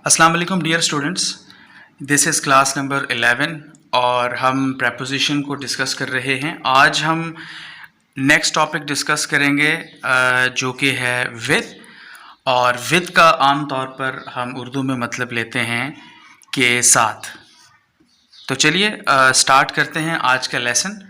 अस्सलाम वालेकुम dear students, this is class number 11 और हम प्रेपोजिशन को डिस्कस कर रहे हैं। आज हम नेक्स्ट टॉपिक डिस्कस करेंगे जो कि है विद। और विद का आम तौर पर हम उर्दू में मतलब लेते हैं के साथ। तो चलिए स्टार्ट करते हैं आज का लेसन।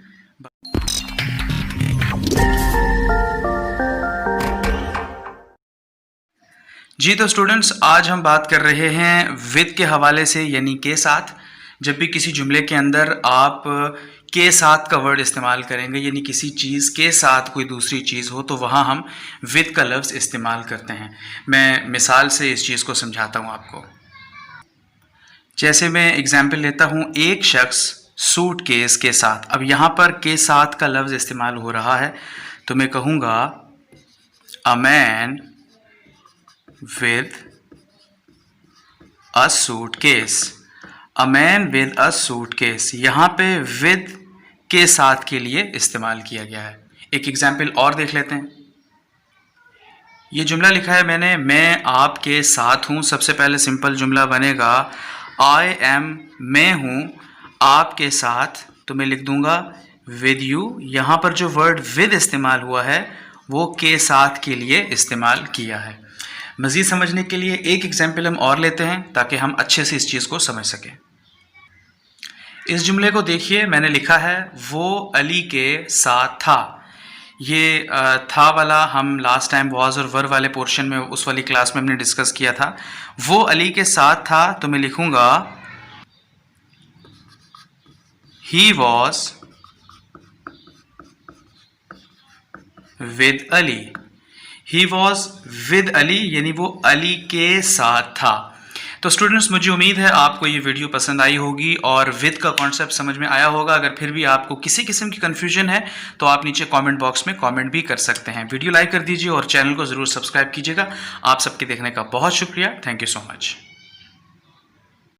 जी तो स्टूडेंट्स, आज हम बात कर रहे हैं विद के हवाले से, यानी के साथ। जब भी किसी जुमले के अंदर आप के साथ का वर्ड इस्तेमाल करेंगे, यानी किसी चीज़ के साथ कोई दूसरी चीज़ हो, तो वहाँ हम विद का लफ्ज़ इस्तेमाल करते हैं। मैं मिसाल से इस चीज़ को समझाता हूँ आपको। जैसे मैं एग्जाम्पल लेता हूँ, एक शख्स सूटकेस के साथ। अब यहाँ पर के साथ का लफ्ज़ इस्तेमाल हो रहा है, तो मैं कहूँगा a man with a suitcase। a man with a suitcase, यहाँ पे with के साथ के लिए इस्तेमाल किया गया है। एक एग्जाम्पल और देख लेते हैं। ये जुमला लिखा है मैंने, मैं आपके साथ हूँ। सबसे पहले सिंपल जुमला बनेगा आई एम, मैं हूँ आपके साथ, तो मैं लिख दूंगा विद यू। यहाँ पर जो वर्ड विद इस्तेमाल हुआ है वो के साथ के लिए इस्तेमाल किया है। मज़ीद समझने के लिए एक एग्जाम्पल हम और लेते हैं ताकि हम अच्छे से इस चीज़ को समझ सकें। इस जुमले को देखिए, मैंने लिखा है वो अली के साथ था। ये था वाला हम लास्ट टाइम वॉज और वर वाले पोर्शन में, उस वाली क्लास में हमने डिस्कस किया था। वो अली के साथ था, तो मैं लिखूंगा he was with Ali. He was with Ali, यानी वो अली के साथ था। तो स्टूडेंट्स, मुझे उम्मीद है आपको ये वीडियो पसंद आई होगी और विद का कॉन्सेप्ट समझ में आया होगा। अगर फिर भी आपको किसी किस्म की कन्फ्यूजन है तो आप नीचे कमेंट बॉक्स में कमेंट भी कर सकते हैं। वीडियो लाइक कर दीजिए और चैनल को ज़रूर सब्सक्राइब कीजिएगा। आप सबके देखने का बहुत शुक्रिया। Thank you so much.